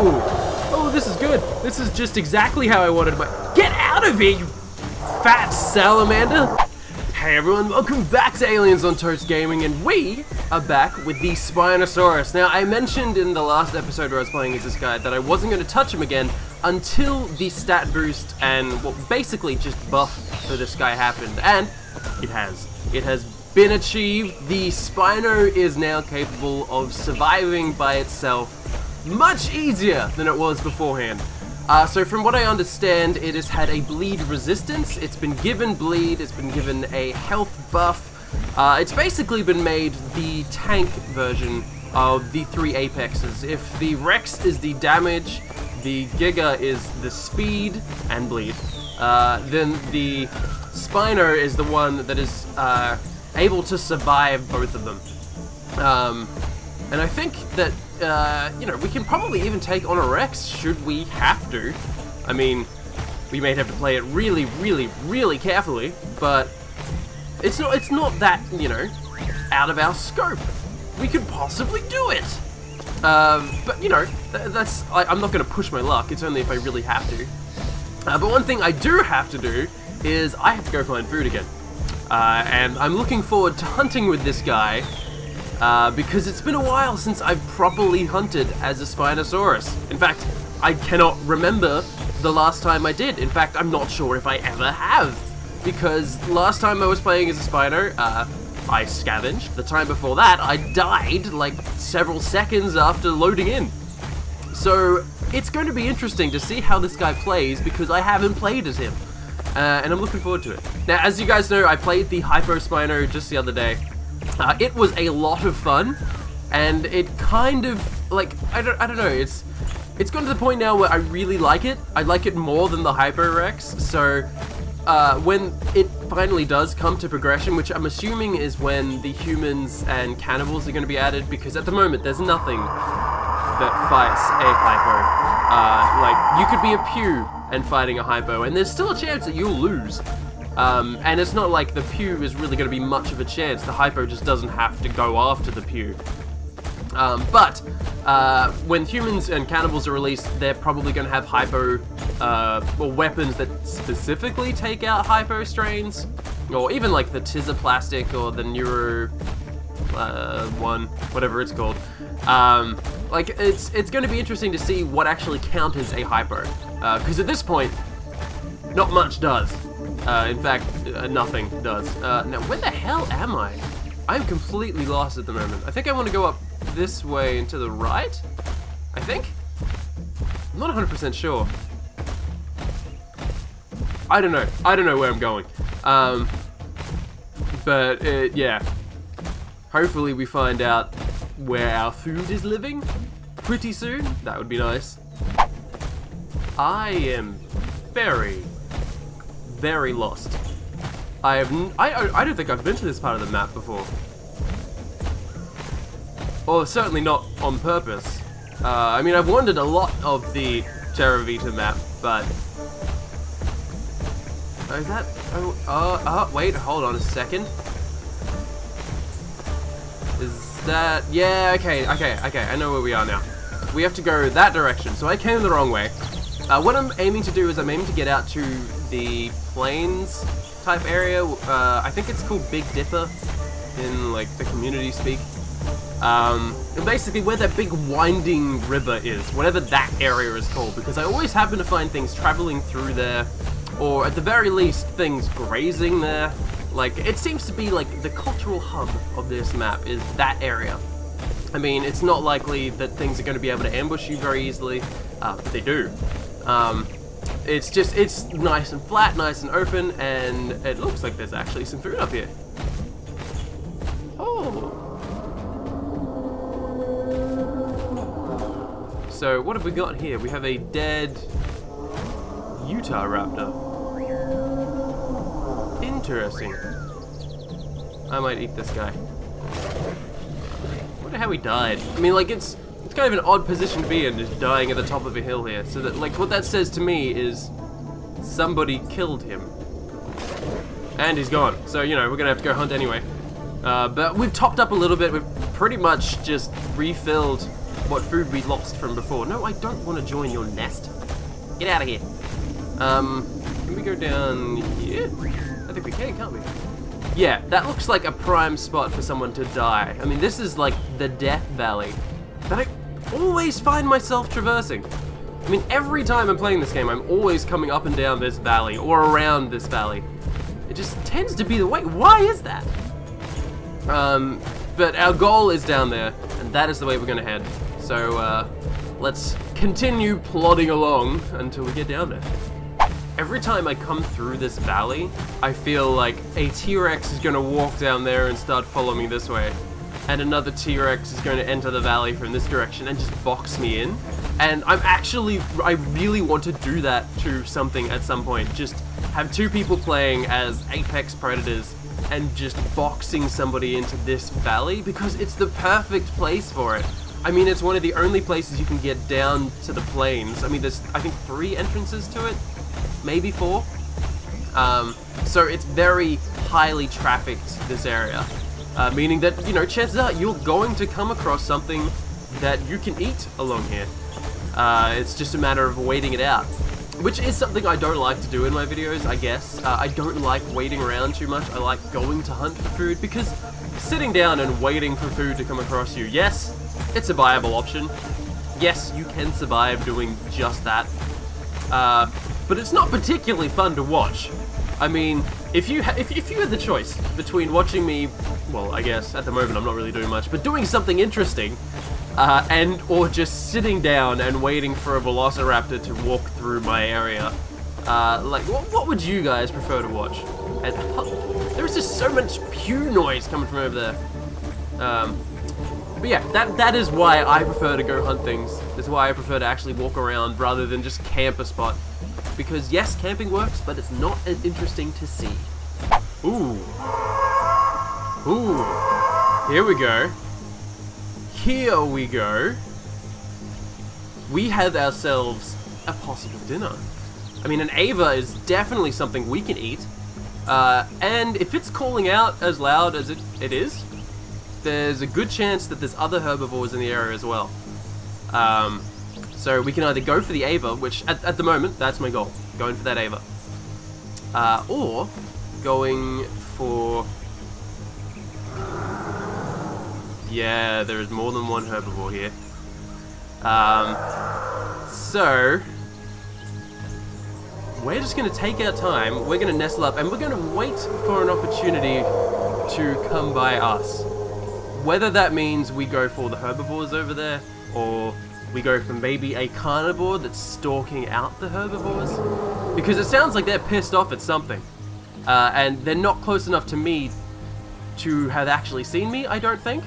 Oh, this is good. This is just exactly how I wanted my... Get out of here, you fat salamander! Hey everyone, welcome back to Aliens on Toast Gaming, and we are back with the Spinosaurus. Now, I mentioned in the last episode where I was playing as this guy that I wasn't going to touch him again until the stat boost and, well, basically just buff for this guy happened, and it has. It has been achieved. The Spino is now capable of surviving by itself much easier than it was beforehand. So from what I understand, it has had a bleed resistance, it's been given bleed, it's been given a health buff, it's basically been made the tank version of the three apexes. If the Rex is the damage, the Giga is the speed and bleed, then the Spino is the one that is able to survive both of them. And I think that, you know, we can probably even take on a Rex should we have to. I mean, we may have to play it really, really, really carefully, but it's not that, you know, out of our scope. We could possibly do it. But, you know, I'm not going to push my luck. It's only if I really have to. But one thing I do have to do is I have to go find food again. And I'm looking forward to hunting with this guy. Because it's been a while since I've properly hunted as a Spinosaurus. In fact, I cannot remember the last time I did. In fact, I'm not sure if I ever have. Because last time I was playing as a Spino, I scavenged. The time before that, I died like several seconds after loading in. So, it's going to be interesting to see how this guy plays because I haven't played as him. And I'm looking forward to it. Now, as you guys know, I played the Hypo Spino just the other day. It was a lot of fun, and it kind of, like, I don't know, it's gotten to the point now where I really like it. I like it more than the Hyper Rex, so when it finally does come to progression, which I'm assuming is when the humans and cannibals are going to be added, because at the moment there's nothing that fights a Hypo. Like, you could be a Pew and fighting a Hypo, and there's still a chance that you'll lose. And it's not like the Pew is really going to be much of a chance. The Hypo just doesn't have to go after the Pew. But when humans and cannibals are released, they're probably going to have Hypo, or weapons that specifically take out Hypo strains, or even like the Tizaplastic or the Neuro one, whatever it's called. Like it's going to be interesting to see what actually counters a Hypo, because at this point, not much does. In fact, nothing does. Now, where the hell am I? I'm completely lost at the moment. I think I want to go up this way and to the right? I think? I'm not 100% sure. I don't know. I don't know where I'm going. But, yeah. Hopefully we find out where our food is living pretty soon. That would be nice. I am very lost. I don't think I've been to this part of the map before. Or certainly not on purpose. I mean, I've wandered a lot of the Terra Vita map, but... Oh, is that... Oh, wait, hold on a second. Is that... Yeah, okay, I know where we are now. We have to go that direction, so I came the wrong way. What I'm aiming to do is I'm aiming to get out to the plains type area. I think it's called Big Dipper in like the community speak. And basically where that big winding river is, whatever that area is called, because I always happen to find things traveling through there, or at the very least things grazing there. Like, it seems to be like the cultural hub of this map is that area. I mean, it's not likely that things are going to be able to ambush you very easily, but they do. It's nice and flat, nice and open, and it looks like there's actually some food up here. Oh. So, what have we got here? We have a dead Utah raptor. Interesting. I might eat this guy. I wonder how he died. I mean, like, it's kind of an odd position to be in, just dying at the top of a hill here. So that, like, what that says to me is somebody killed him. And he's gone. So, you know, we're gonna have to go hunt anyway. But we've topped up a little bit. We've pretty much just refilled what food we lost from before. No, I don't want to join your nest. Get out of here. Can we go down here? I think we can, can't we? Yeah, that looks like a prime spot for someone to die. I mean, this is like the death valley that I always find myself traversing. I mean, every time I'm playing this game, I'm always coming up and down this valley or around this valley. It just tends to be the way. Why is that? But our goal is down there, and that is the way we're gonna head. So, let's continue plodding along until we get down there. Every time I come through this valley, I feel like a T-Rex is gonna walk down there and start following me this way. And another T-Rex is going to enter the valley from this direction and just box me in. And I really want to do that to something at some point. Just have two people playing as apex predators and just boxing somebody into this valley because it's the perfect place for it. I mean, it's one of the only places you can get down to the plains. I mean, there's, I think, 3 entrances to it, maybe 4. So it's very highly trafficked, this area. Meaning that, you know, chances are you're going to come across something that you can eat along here. It's just a matter of waiting it out. Which is something I don't like to do in my videos, I guess. I don't like waiting around too much. I like going to hunt for food because sitting down and waiting for food to come across you, yes, it's a viable option. Yes, you can survive doing just that. But it's not particularly fun to watch. I mean, if you had the choice between watching me, well, I guess at the moment I'm not really doing much, but doing something interesting, or just sitting down and waiting for a velociraptor to walk through my area, like, what would you guys prefer to watch? And there's just so much pew noise coming from over there. But yeah, that is why I prefer to go hunt things. That's why I prefer to actually walk around rather than just camp a spot. Because yes, camping works, but it's not as interesting to see. Ooh. Ooh. Here we go. Here we go. We have ourselves a possible dinner. I mean, an Ava is definitely something we can eat. And if it's calling out as loud as it is, there's a good chance that there's other herbivores in the area as well. So we can either go for the Ava, which at the moment, that's my goal, going for that Ava. Or going for... Yeah, there is more than one herbivore here. So we're just going to take our time, we're going to nestle up, and we're going to wait for an opportunity to come by us. Whether that means we go for the herbivores over there, or we go for maybe a carnivore that's stalking out the herbivores. Because it sounds like they're pissed off at something. And they're not close enough to me to have actually seen me, I don't think.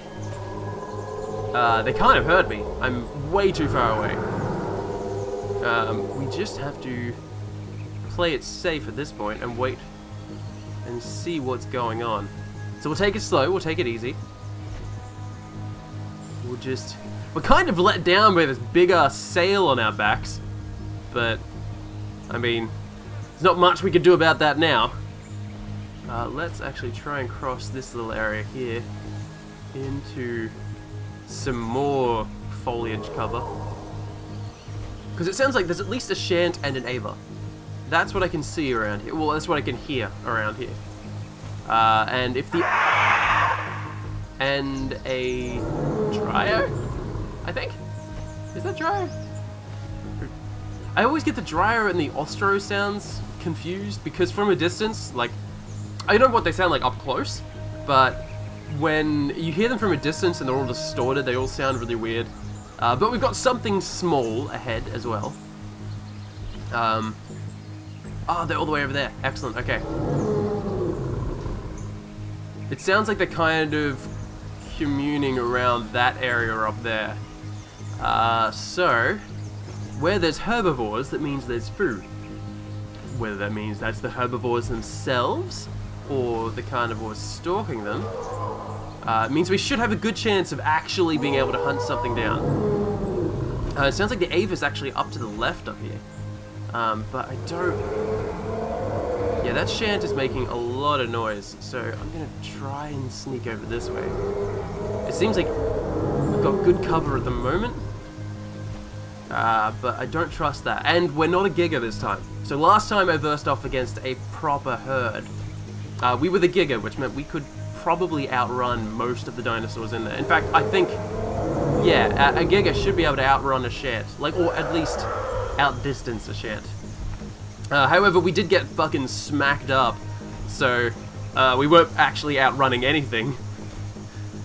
They kind of heard me. I'm way too far away. We just have to play it safe at this point and wait and see what's going on. So we'll take it slow, we'll take it easy. We're kind of let down by this big-ass sail on our backs. But, I mean, there's not much we can do about that now. Let's actually try and cross this little area here into some more foliage cover. Because it sounds like there's at least a Shant and an Ava. That's what I can see around here. Well, that's what I can hear around here. And if the... And a... Dryo? I think? Is that Dryo? I always get the Dryo and the Ostro sounds confused because from a distance, like... I know what they sound like up close, but when you hear them from a distance and they're all distorted, they all sound really weird. But we've got something small ahead as well. Oh, they're all the way over there. Excellent, okay. It sounds like they're kind of communing around that area up there. So, where there's herbivores, that means there's food. Whether that means that's the herbivores themselves, or the carnivores stalking them, it means we should have a good chance of actually being able to hunt something down. It sounds like the Ava's actually up to the left up here. But I don't... Yeah, that Shant is making a lot of noise, so I'm gonna try and sneak over this way. It seems like we've got good cover at the moment. But I don't trust that. And we're not a Giga this time. So last time I versed off against a proper herd. We were the Giga, which meant we could probably outrun most of the dinosaurs in there. In fact, I think, yeah, a Giga should be able to outrun a Shant. Like, or at least outdistance a Shant. However, we did get fucking smacked up. So, we weren't actually outrunning anything.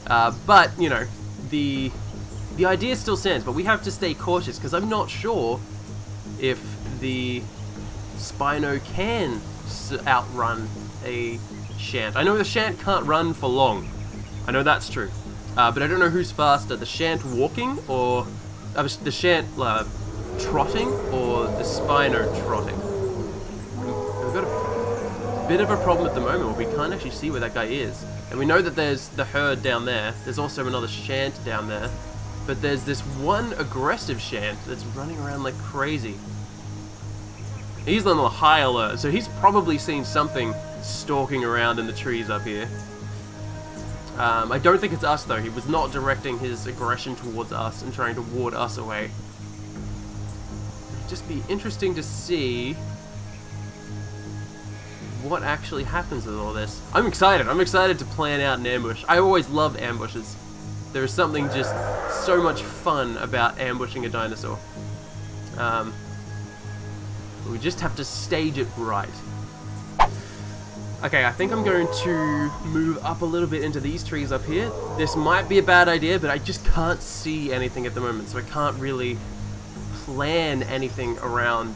But, you know, the idea still stands, but we have to stay cautious, because I'm not sure if the Spino can outrun a Shant. I know the Shant can't run for long. I know that's true. But I don't know who's faster, the Shant walking, or the Shant trotting, or the Spino trotting. We've got a bit of a problem at the moment where we can't actually see where that guy is. And we know that there's the herd down there. There's also another Shant down there. But there's this one aggressive Shant that's running around like crazy. He's on the high alert, so he's probably seen something stalking around in the trees up here. I don't think it's us though. He was not directing his aggression towards us and trying to ward us away. It'd just be interesting to see what actually happens with all this. I'm excited. I'm excited to plan out an ambush. I always love ambushes. There is something just so much fun about ambushing a dinosaur. We just have to stage it right. Okay, I think I'm going to move up a little bit into these trees up here. This might be a bad idea, but I just can't see anything at the moment, so I can't really plan anything around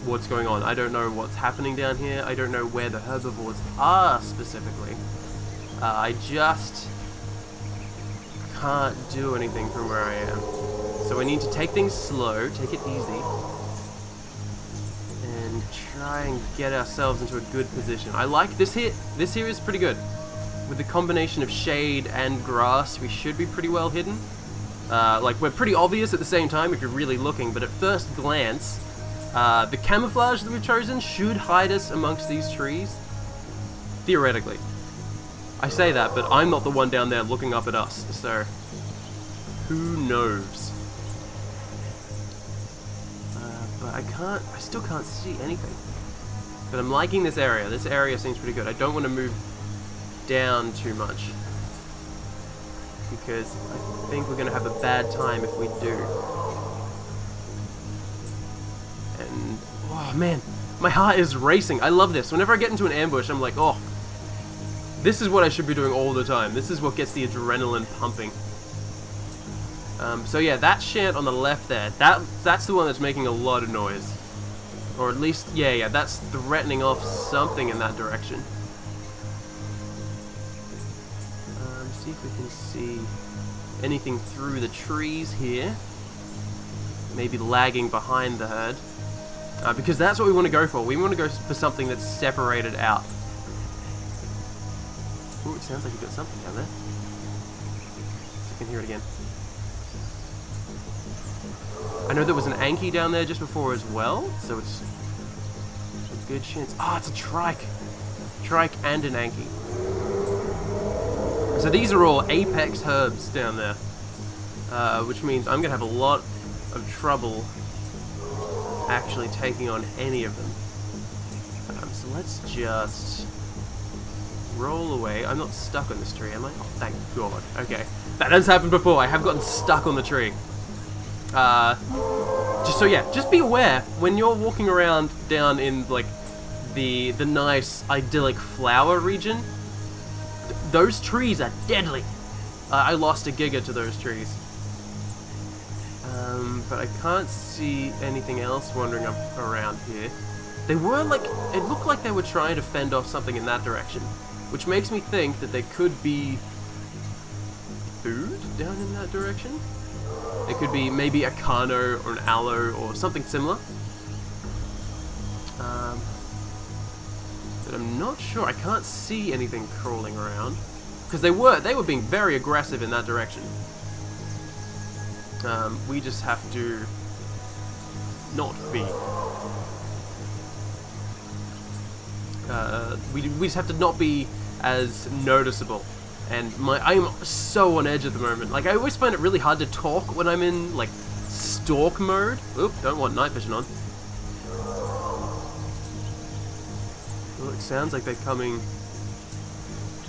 what's going on. I don't know what's happening down here. I don't know where the herbivores are specifically. I just can't do anything from where I am. So I need to take things slow, take it easy, and try and get ourselves into a good position. I like this here. This here is pretty good. With the combination of shade and grass, we should be pretty well hidden. Like, we're pretty obvious at the same time if you're really looking, but at first glance, the camouflage that we've chosen should hide us amongst these trees. Theoretically. I say that, but I'm not the one down there looking up at us, so who knows? But I still can't see anything. But I'm liking this area. This area seems pretty good. I don't want to move down too much, because I think we're going to have a bad time if we do. And, oh man, my heart is racing. I love this. Whenever I get into an ambush, I'm like, oh, this is what I should be doing all the time. This is what gets the adrenaline pumping. So yeah, that Shant on the left there, that's the one that's making a lot of noise. Or at least, yeah, that's threatening off something in that direction. See if we can see anything through the trees here. Maybe lagging behind the herd. Because that's what we want to go for. We want to go for something that's separated out. Ooh, it sounds like you've got something down there. I can hear it again. I know there was an Anki down there just before as well, so it's a good chance. Ah, it's a trike. Trike and an Anki. So these are all apex herbs down there, which means I'm going to have a lot of trouble actually taking on any of them. So let's just roll away. I'm not stuck on this tree, am I? Oh, thank God. Okay. That has happened before. I have gotten stuck on the tree. Just be aware when you're walking around down in like the nice idyllic flower region. Those trees are deadly. I lost a Giga to those trees. But I can't see anything else wandering up around here. They were like, it looked like they were trying to fend off something in that direction, which makes me think that there could be food down in that direction. It could be maybe a Carno or an Aloe or something similar. But I'm not sure. I can't see anything crawling around because they were being very aggressive in that direction. We just have to not be. We just have to not be as noticeable. And I'm so on edge at the moment. Like, I always find it really hard to talk when I'm in, like, stalk mode. Oop, don't want night vision on. Well, it sounds like they're coming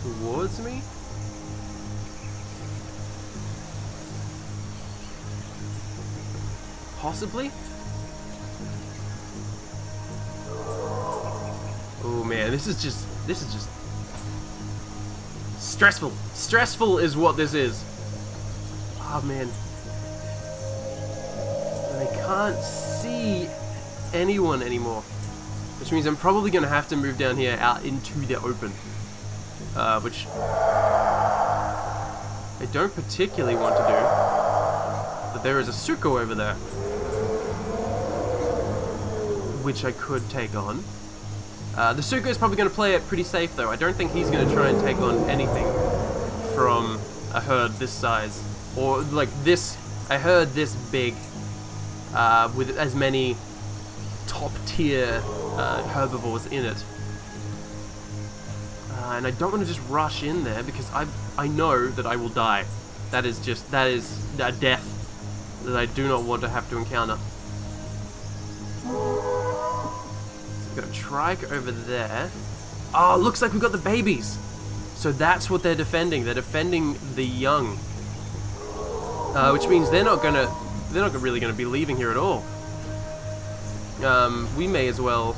towards me. Possibly? Oh man, this is just stressful. Stressful is what this is. Oh man. And I can't see anyone anymore. Which means I'm probably going to have to move down here out into the open. Which I don't particularly want to do. But there is a Suko over there. Which I could take on. The Suko is probably going to play it pretty safe though. I don't think he's going to try and take on anything from a herd this size. Or like this, a herd this big. With as many top tier herbivores in it. And I don't want to just rush in there because I know that I will die. That is a death that I do not want to have to encounter. So we've got a trike over there. Oh, looks like we've got the babies. So that's what they're defending. They're defending the young. Which means they're not really gonna be leaving here at all. We may as well,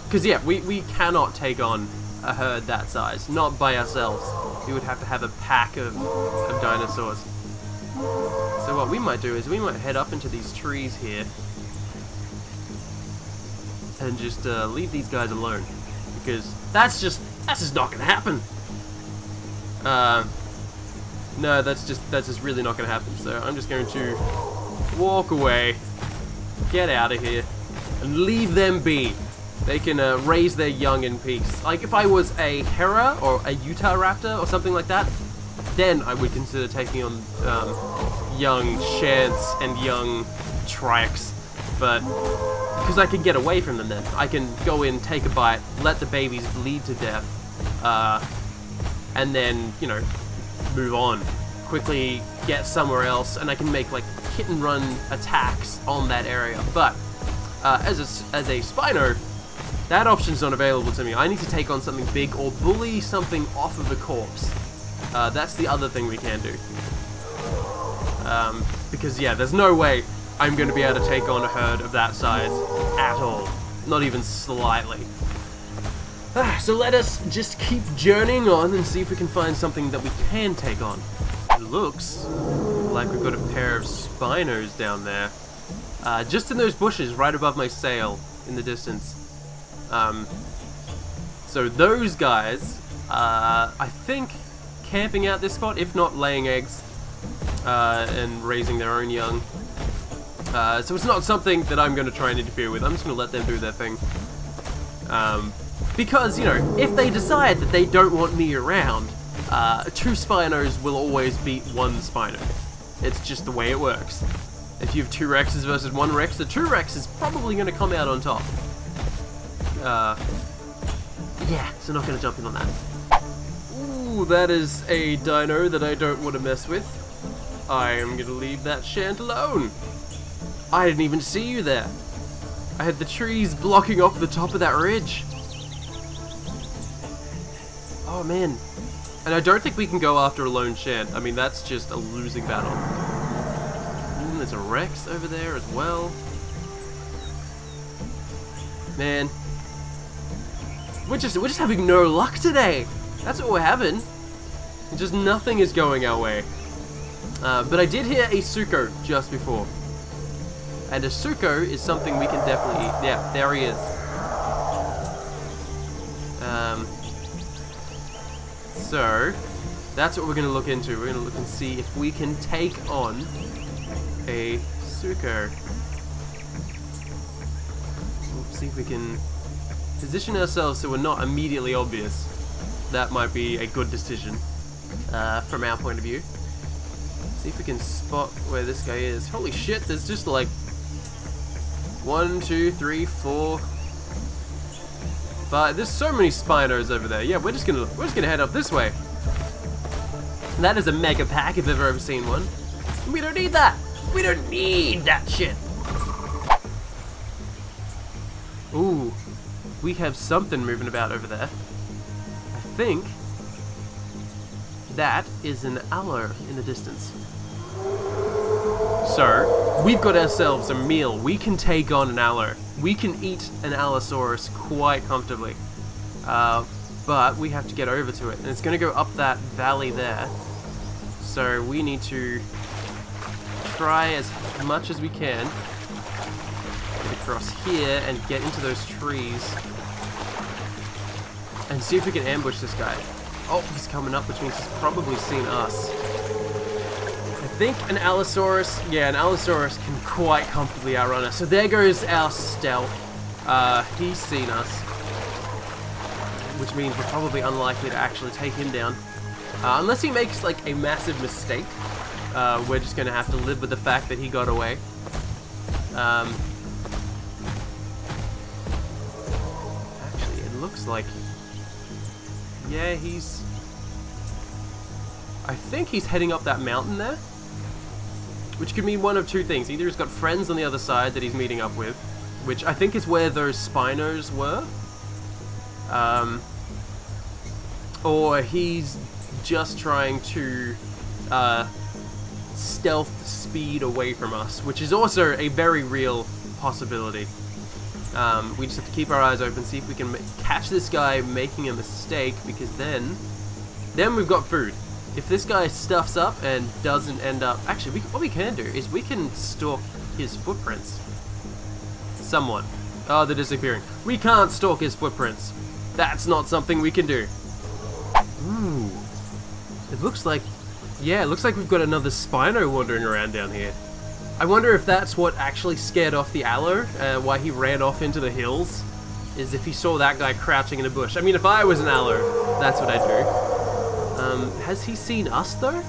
because yeah, we cannot take on a herd that size, not by ourselves. We would have to have a pack of dinosaurs. So what we might do is we might head up into these trees here and just leave these guys alone, because that's just not gonna happen. No, that's just really not gonna happen. So I'm just going to walk away, get out of here, and leave them be. They can raise their young in peace. Like if I was a Hera or a Utah Raptor or something like that, then I would consider taking on young Shants and young Trikes. But because I can get away from them then. I can go in, take a bite, let the babies bleed to death, and then, you know, move on. Quickly get somewhere else, and I can make like hit and run attacks on that area. But as a Spino, that option's not available to me. I need to take on something big or bully something off of a corpse. That's the other thing we can do. Because yeah, there's no way I'm going to be able to take on a herd of that size at all. Not even slightly. So let us just keep journeying on and see if we can find something that we can take on. It looks like we've got a pair of Spinos down there. Just in those bushes right above my sail in the distance. So those guys, I think, camping out this spot, if not laying eggs and raising their own young. So it's not something that I'm going to try and interfere with. I'm just going to let them do their thing. Because, you know, if they decide that they don't want me around, two Spinos will always beat one Spino. It's just the way it works. If you have two Rexes versus one Rex, the two Rex is probably going to come out on top. Yeah, so not going to jump in on that. Ooh, that is a dino that I don't want to mess with. I am going to leave that Shant alone. I didn't even see you there. I had the trees blocking off the top of that ridge. Oh man. And I don't think we can go after a lone Shant. I mean, that's just a losing battle. And there's a Rex over there as well. Man. We're just having no luck today. That's what we're having. Just nothing is going our way. But I did hear a Suko just before. And a Suko is something we can definitely eat. Yeah, there he is. So, that's what we're going to look into. We're going to look and see if we can take on a Suko. We'll see if we can position ourselves so we're not immediately obvious. That might be a good decision from our point of view. See if we can spot where this guy is. Holy shit, there's just like 1, 2, 3, 4, 5. There's so many Spinos over there. Yeah, we're just gonna head up this way. And that is a mega pack if I've ever seen one. We don't need that. We don't need that shit. Ooh, we have something moving about over there. I think that is an aloe in the distance. So, we've got ourselves a meal. We can take on an aloe. We can eat an Allosaurus quite comfortably. But we have to get over to it. And it's going to go up that valley there. So we need to try as much as we can. Get across here and get into those trees. And see if we can ambush this guy. Oh, he's coming up, which means he's probably seen us. I think an Allosaurus, yeah, an Allosaurus can quite comfortably outrun us. So there goes our stealth. He's seen us, which means we're probably unlikely to actually take him down. Unless he makes like a massive mistake. We're just going to have to live with the fact that he got away. Actually, it looks like... yeah, he's... I think he's heading up that mountain there. Which could mean one of two things. Either he's got friends on the other side that he's meeting up with, which I think is where those Spinos were. Or he's just trying to stealth speed away from us, which is also a very real possibility. We just have to keep our eyes open, see if we can catch this guy making a mistake, because then we've got food. If this guy stuffs up and doesn't end up... actually, what we can do is we can stalk his footprints. Somewhat. Oh, they're disappearing. We can't stalk his footprints. That's not something we can do. Ooh. It looks like... yeah, it looks like we've got another Spino wandering around down here. I wonder if that's what actually scared off the aloe, why he ran off into the hills, is if he saw that guy crouching in a bush. I mean, if I was an aloe, that's what I'd do. Has he seen us, though?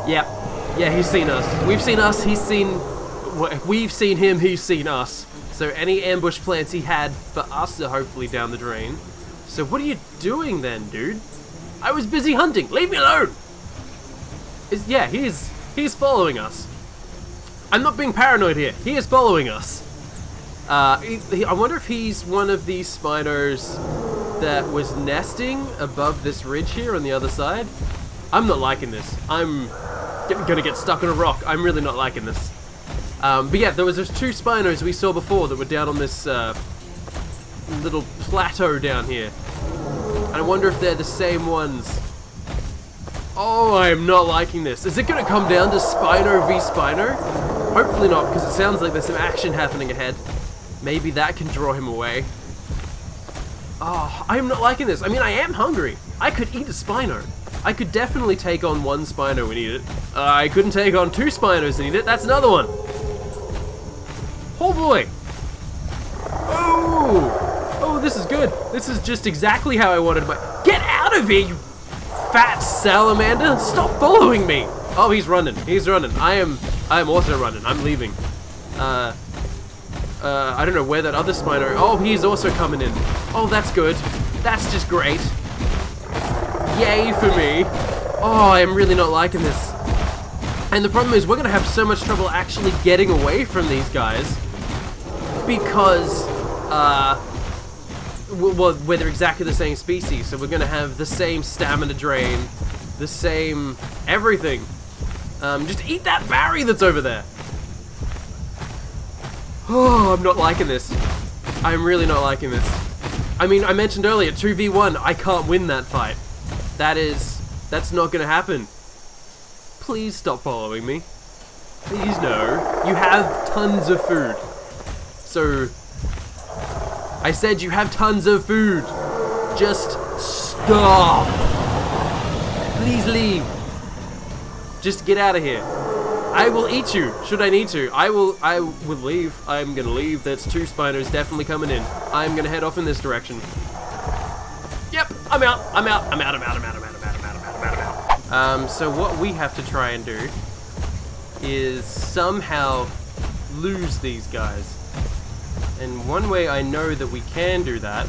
Yeah, he's seen us. We've seen us, he's seen... we've seen him, he's seen us. So any ambush plans he had for us are hopefully down the drain. So what are you doing then, dude? I was busy hunting. Leave me alone. Yeah, he's following us. I'm not being paranoid here. He is following us. I wonder if he's one of these Spinos that was nesting above this ridge here on the other side. I'm not liking this. I'm gonna get stuck on a rock. I'm really not liking this. But yeah, there was those two Spinos we saw before that were down on this little plateau down here. And I wonder if they're the same ones. Oh, I am not liking this. Is it going to come down to Spino v Spino? Hopefully not, because it sounds like there's some action happening ahead. Maybe that can draw him away. Oh, I am not liking this. I mean, I am hungry. I could eat a Spino. I could definitely take on one Spino and eat it. I couldn't take on two Spinos and eat it. That's another one. Oh boy. Oh, this is good. This is just exactly how I wanted my... get out of here, you fat salamander! Stop following me! Oh, he's running. He's running. I am also running. I'm leaving. I don't know where that other Spino... oh, he's also coming in. Oh, that's good. That's just great. Yay for me. Oh, I am really not liking this. And the problem is we're going to have so much trouble actually getting away from these guys. Because, well, they're exactly the same species, so we're going to have the same stamina drain, the same everything. Just eat that berry that's over there. Oh, I'm not liking this. I'm really not liking this. I mean, I mentioned earlier, 2v1, I can't win that fight. That's not going to happen. Please stop following me. Please no. You have tons of food. So, I said you have tons of food. Just stop. Please leave. Just get out of here. I will eat you, should I need to. I will leave. I'm gonna leave. That's two Spinos definitely coming in. I'm gonna head off in this direction. Yep, I'm out. So what we have to try and do is somehow lose these guys. And one way I know that we can do that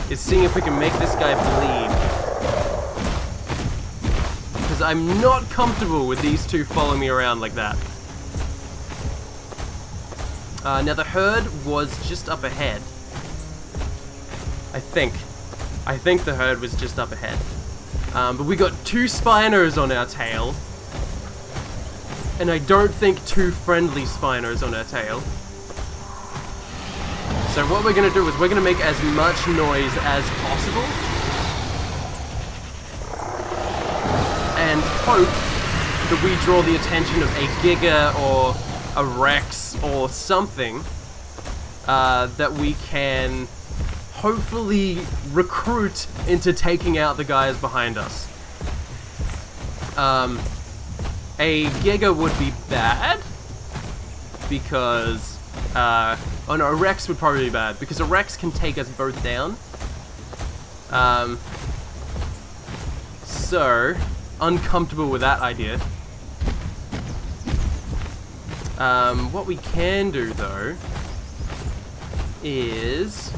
is seeing if we can make this guy bleed. Because because I'm not comfortable with these two following me around like that. Now the herd was just up ahead. I think the herd was just up ahead. But we got 2 Spinos on our tail. And I don't think 2 friendly Spinos on our tail. So what we're gonna do is we're gonna make as much noise as possible. And hope that we draw the attention of a Giga or a Rex or something that we can hopefully recruit into taking out the guys behind us. A Giga would be bad because oh no, a Rex would probably be bad because a Rex can take us both down. So uncomfortable with that idea. What we can do though is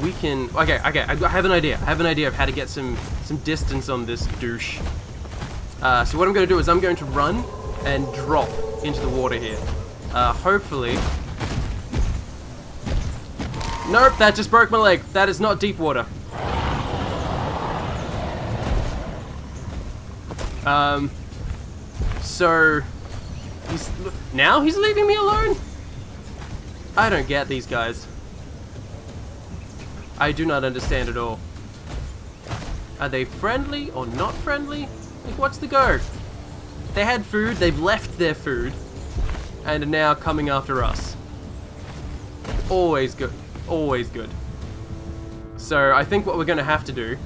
we can okay, I have an idea. I have an idea of how to get some distance on this douche. So what I'm going to do is I'm going to run and drop into the water here. Hopefully. Nope, that just broke my leg. That is not deep water. So now he's leaving me alone? I don't get these guys. I do not understand at all. Are they friendly or not friendly? Like, what's the go? They had food, they've left their food, and are now coming after us. Always good. Always good. So I think what we're going to have to do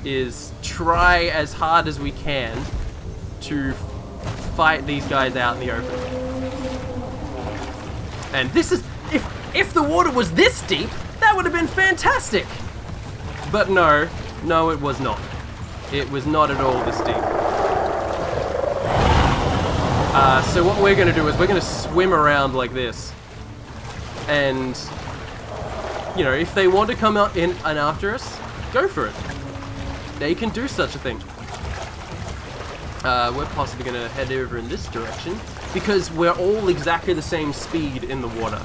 is try as hard as we can to fight these guys out in the open. And this is... If the water was this deep, that would have been fantastic! But no, it was not. It was not at all this deep. So what we're going to do is we're going to swim around like this. And, you know, if they want to come out in and after us, go for it. They can do such a thing. We're possibly going to head over in this direction because we're all exactly the same speed in the water.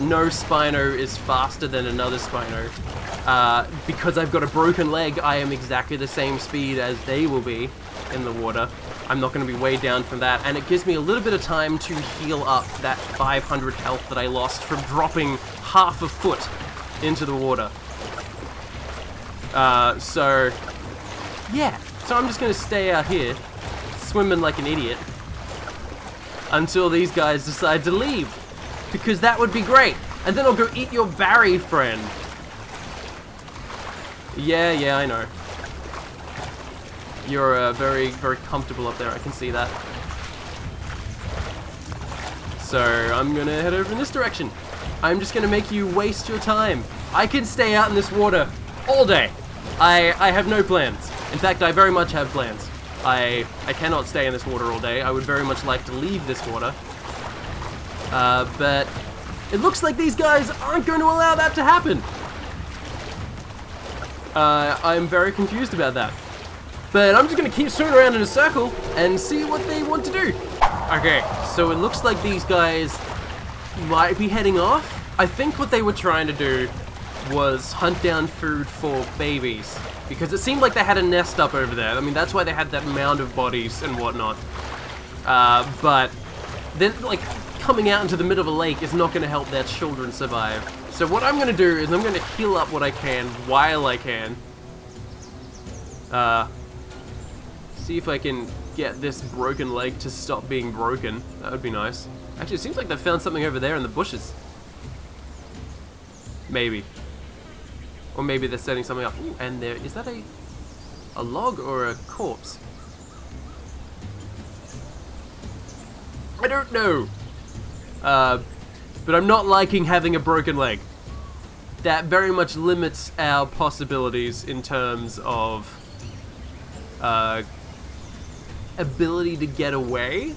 No Spino is faster than another Spino. Because I've got a broken leg, I am exactly the same speed as they will be in the water. I'm not going to be way down from that, and it gives me a little bit of time to heal up that 500 health that I lost from dropping half a foot into the water. So, yeah. So I'm just going to stay out here, swimming like an idiot, until these guys decide to leave. Because that would be great. And then I'll go eat your Barry friend. Yeah, I know. You're very, very comfortable up there, I can see that. So, I'm gonna head over in this direction. I'm just gonna make you waste your time. I can stay out in this water all day. I have no plans. In fact, I very much have plans. I cannot stay in this water all day. I would very much like to leave this water. But it looks like these guys aren't going to allow that to happen. I'm very confused about that. But I'm just going to keep swimming around in a circle and see what they want to do. Okay, so it looks like these guys might be heading off. I think what they were trying to do was hunt down food for babies. Because it seemed like they had a nest up over there. I mean, that's why they had that mound of bodies and whatnot. But then, like, coming out into the middle of a lake is not going to help their children survive. So what I'm going to do is I'm going to heal up what I can while I can. See if I can get this broken leg to stop being broken. That would be nice. Actually, it seems like they found something over there in the bushes. Maybe. Or maybe they're setting something up. Ooh, and there, is that a log or a corpse? I don't know. But I'm not liking having a broken leg. That very much limits our possibilities in terms of ability to get away.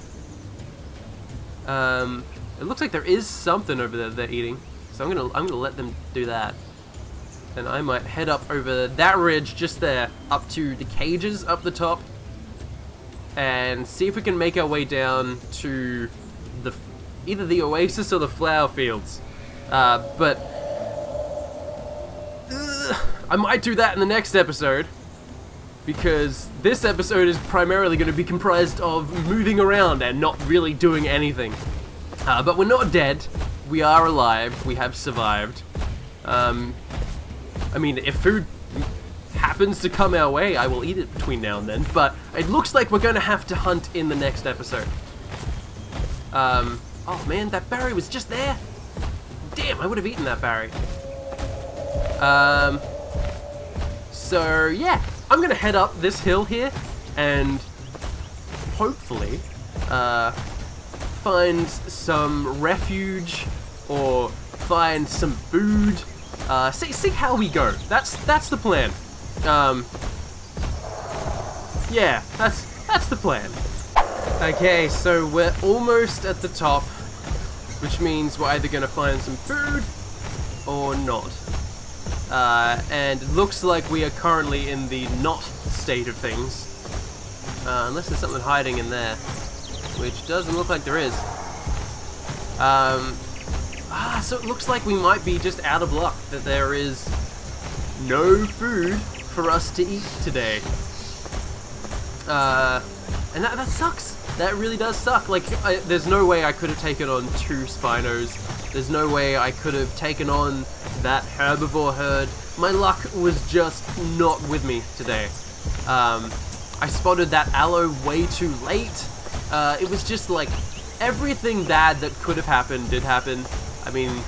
It looks like there is something over there they're eating, so I'm gonna let them do that. Then I might head up over that ridge just there, up to the cages up the top, and see if we can make our way down to either the oasis or the flower fields. But I might do that in the next episode, because this episode is primarily going to be comprised of moving around and not really doing anything. But we're not dead. We are alive. We have survived. I mean, if food happens to come our way, I will eat it between now and then, but it looks like we're going to have to hunt in the next episode. Oh man, that berry was just there. Damn, I would have eaten that berry. So yeah, I'm gonna head up this hill here and hopefully find some refuge or find some food. See how we go. That's the plan. Yeah, that's the plan. Okay, so we're almost at the top, which means we're either gonna find some food or not. And it looks like we are currently in the not state of things. Unless there's something hiding in there, which doesn't look like there is. So it looks like we might be just out of luck that there is no food for us to eat today. And that sucks. That really does suck. Like, there's no way I could have taken on 2 Spinos. There's no way I could have taken on that herbivore herd. My luck was just not with me today. I spotted that aloe way too late. It was just like, everything bad that could have happened did happen. I mean,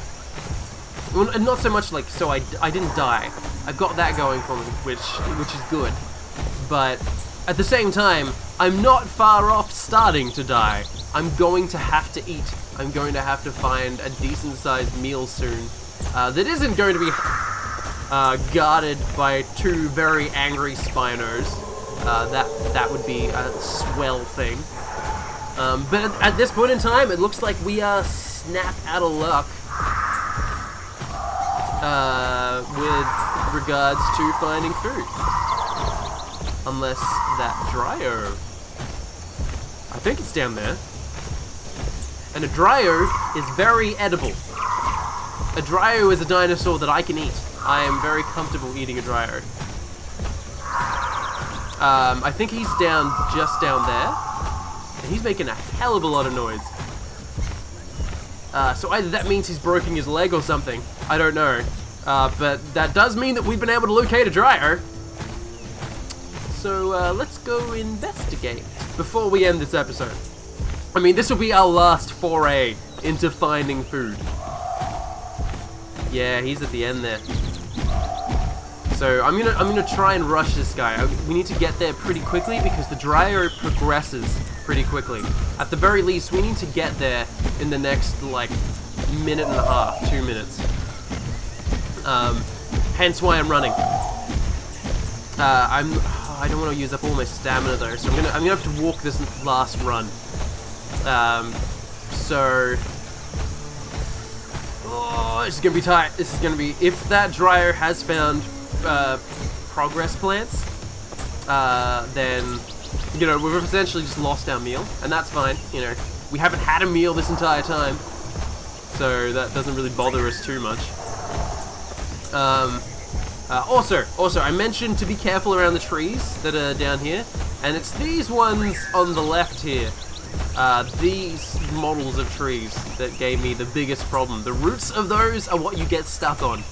well, not so much like, so I didn't die. I've got that going for me, which is good. But at the same time, I'm not far off starting to die. I'm going to have to eat. I'm going to have to find a decent-sized meal soon that isn't going to be guarded by 2 very angry Spinos. That would be a swell thing. But at this point in time, it looks like we are snap out of luck with regards to finding food. Unless that Dryo, I think it's down there. And a Dryo is very edible. A Dryo is a dinosaur that I can eat. I am very comfortable eating a Dryo. I think he's just down there. And he's making a hell of a lot of noise. So either that means he's broken his leg or something. I don't know. But that does mean that we've been able to locate a Dryo. So let's go investigate before we end this episode. I mean, this will be our last foray into finding food. Yeah, he's at the end there. So I'm gonna try and rush this guy. We need to get there pretty quickly because the Dryo progresses pretty quickly. At the very least, we need to get there in the next like minute and a half, 2 minutes. Hence why I'm running. I don't want to use up all my stamina though, so I'm gonna have to walk this last run. Oh, this is gonna be tight. This is gonna be, if that Dryo has found progress plants, then you know we've essentially just lost our meal, and that's fine. You know, we haven't had a meal this entire time, so that doesn't really bother us too much. Also, I mentioned to be careful around the trees that are down here, and it's these ones on the left here, these models of trees that gave me the biggest problem. The roots of those are what you get stuck on,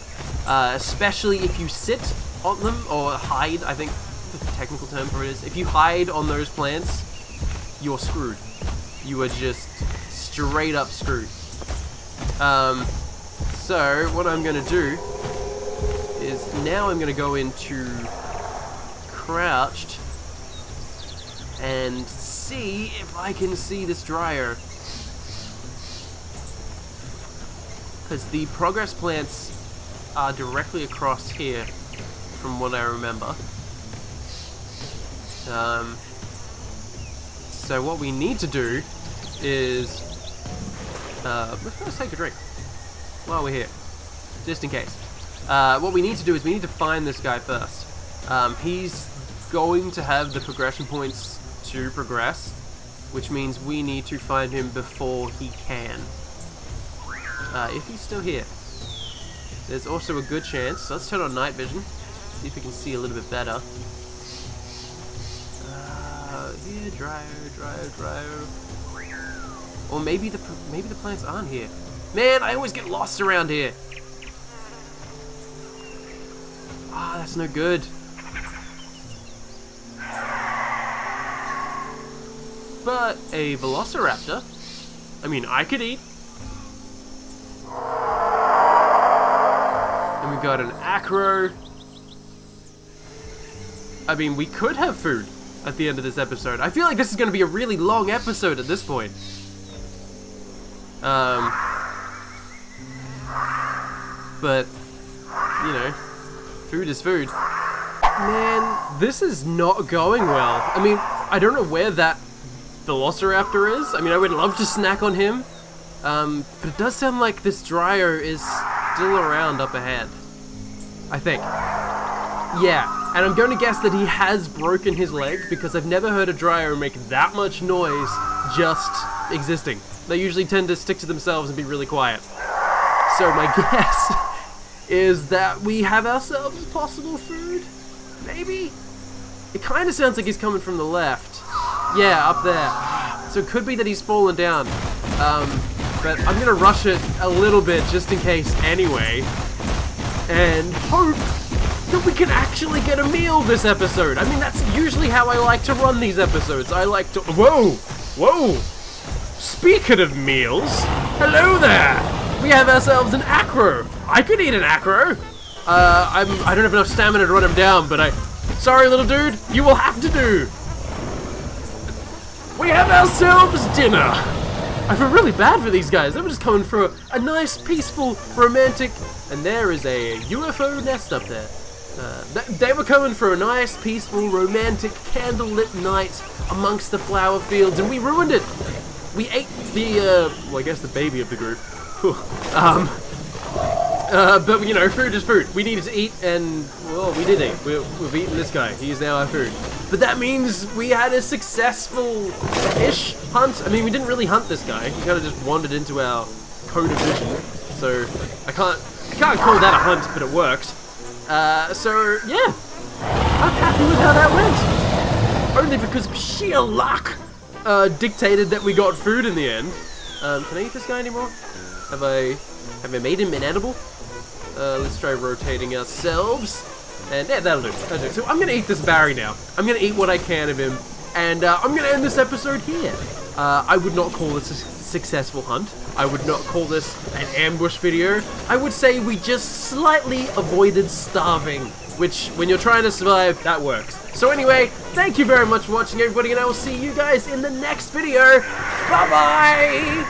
especially if you sit on them or hide. I think the technical term for it is, if you hide on those plants, you're screwed. You are just straight up screwed. So what I'm gonna do is now I'm going to go into crouched and see if I can see this Dryo. Because the progress plants are directly across here from what I remember. So what we need to do is let's take a drink while we're here, just in case. What we need to do is we need to find this guy first. He's going to have the progression points to progress, which means we need to find him before he can. If he's still here. There's also a good chance, so let's turn on night vision, see if we can see a little bit better. Here, dryer. Or maybe the plants aren't here. Man, I always get lost around here. Ah, that's no good. But a velociraptor, I mean, I could eat. And we've got an acro. I mean, we could have food at the end of this episode. I feel like this is going to be a really long episode at this point. But, you know, food is food. Man, this is not going well. I mean, I don't know where that velociraptor is. I mean, I would love to snack on him. But it does sound like this dryer is still around up ahead. I think. Yeah. And I'm going to guess that he has broken his leg, because I've never heard a dryer make that much noise just existing. They usually tend to stick to themselves and be really quiet. So my guess is that we have ourselves possible food? Maybe? It kind of sounds like he's coming from the left. Yeah, up there. So it could be that he's fallen down. But I'm going to rush it a little bit just in case anyway. And hope that we can actually get a meal this episode. I mean, that's usually how I like to run these episodes. I like to... Whoa! Whoa! Speaking of meals, hello there! We have ourselves an acro. I could eat an acro. I don't have enough stamina to run him down, but sorry, little dude, you will have to do. We have ourselves dinner. I feel really bad for these guys. They were just coming for a nice, peaceful, romantic... And there is a UFO nest up there. They were coming for a nice, peaceful, romantic, candlelit night amongst the flower fields, and we ruined it. We ate the, well, I guess the baby of the group. But, you know, food is food. We needed to eat, and, well, we did eat. We've eaten this guy. He is now our food. But that means we had a successful-ish hunt. I mean, we didn't really hunt this guy. He kind of just wandered into our code of vision. So, I can't call that a hunt, but it worked. So, yeah. I'm happy with how that went. Only because sheer luck dictated that we got food in the end. Can I eat this guy anymore? Have I made him inedible? Let's try rotating ourselves. And yeah, that'll do. So I'm going to eat this Barry now. I'm going to eat what I can of him. And I'm going to end this episode here. I would not call this a successful hunt. I would not call this an ambush video. I would say we just slightly avoided starving, which, when you're trying to survive, that works. So anyway, thank you very much for watching, everybody, and I will see you guys in the next video. Bye-bye!